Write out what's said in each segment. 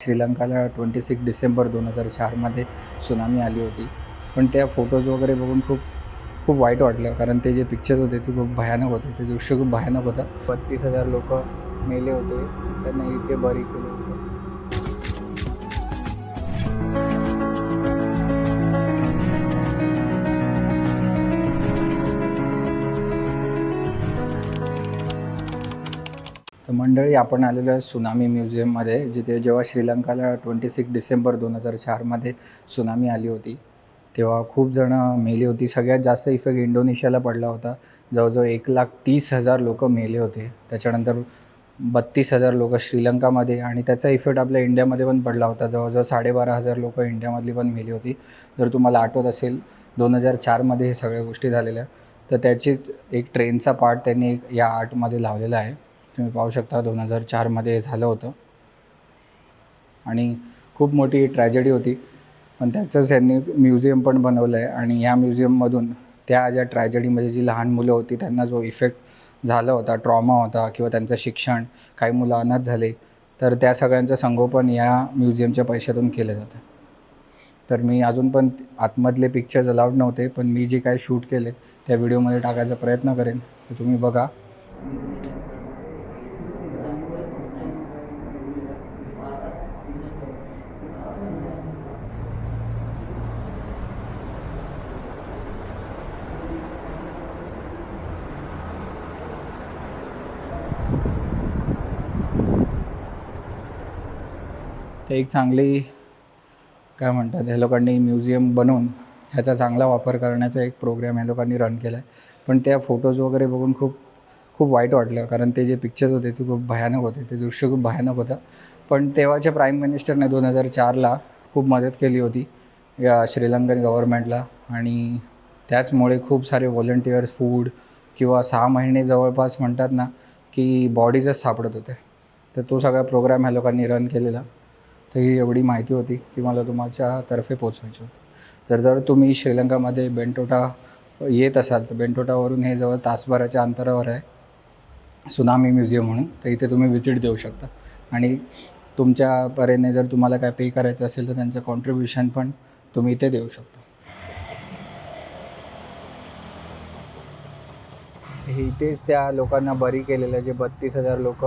श्रीलंकाला 26 December 2004मध्ये tsunami आली होती. पण त्या फोटोज वगैरे बघून खूप खूप वाईट वाटलं, कारण ते जे पिक्चर्स होते ते खूप भयानक होते. ते दृश्य खूप भयानक होतं. 32,000 लोक मेले होते, त्यांना इथे बरी केलं होतं. तर मंडळी, आपण आलेलो आहे सुनामी म्युझियममध्ये, जिथे जेव्हा श्रीलंकाला 26 डिसेंबर 2004मध्ये सुनामी आली होती तेव्हा खूप जणं मेली होती. सगळ्यात जास्त इफेक्ट इंडोनेशियाला पडला होता. जवळजवळ 1,30,000 लोक मेले होते. त्याच्यानंतर 32,000 लोक श्रीलंकामध्ये, आणि त्याचा इफेक्ट आपल्या इंडियामध्ये पण पडला होता. जवळजवळ 12,500 लोक इंडियामधली पण मेली होती. जर तुम्हाला आठवत असेल 2004मध्ये हे सगळ्या गोष्टी झालेल्या, तर त्याचीच एक ट्रेनचा पार्ट त्यांनी या आर्टमध्ये लावलेला आहे. तुम्ही पाहू शकता 2004मध्ये झालं होतं, आणि खूप मोठी ट्रॅजेडी होती. पण त्याचंच यांनी म्युझियम पण बनवलं आहे, आणि या म्युझियममधून त्या ज्या ट्रॅजेडीमध्ये जी लहान मुलं होती त्यांना जो इफेक्ट झाला होता, ट्रॉमा होता, किंवा त्यांचं शिक्षण, काही मुलं अनाथ झाले, तर त्या सगळ्यांचं संगोपन या म्युझियमच्या पैशातून केलं जातं. तर मी अजून पण आतमधले पिक्चर्स अलाउड नव्हते, पण मी जे काय शूट केले त्या व्हिडिओमध्ये टाकायचा प्रयत्न करेन, तर तुम्ही बघा. तर एक चांगली काय म्हणतात, ह्या लोकांनी म्युझियम बनवून ह्याचा चांगला वापर करण्याचा एक प्रोग्राम ह्या लोकांनी रन केला आहे. पण त्या फोटोज वगैरे बघून खूप खूप वाईट वाटलं, कारण ते जे पिक्चर्स होते ते खूप भयानक होते. ते दृश्य खूप भयानक होतं. पण तेव्हाच्या प्राईम मिनिस्टरने 2004ला खूप मदत केली होती या श्रीलंकन गव्हर्नमेंटला, आणि त्याचमुळे खूप सारे व्हॉलंटियर्स, फूड, किंवा 6 महिने जवळपास म्हणतात ना की बॉडीजच सापडत होते. तर तो सगळा प्रोग्राम ह्या लोकांनी रन केलेला. तर ही एवढी माहिती होती ती मला तुमच्यातर्फे पोचवायची होती. जर तुम्ही श्रीलंकामध्ये बेंटोटा येत असाल, तर बेंटोटावरून हे जवळ तासभराच्या अंतरावर आहे सुनामी म्युझियम म्हणून. तर इथे तुम्ही व्हिजिट देऊ शकता, आणि तुमच्या परीने जर तुम्हाला काय पे करायचं असेल तर त्यांचं कॉन्ट्रीब्युशन पण तुम्ही इथे देऊ शकता. इथेच त्या लोकांना बरी केलेलं, जे 32,000 लोक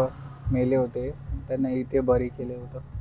मेले होते त्यांना इथे बरी केलं होतं.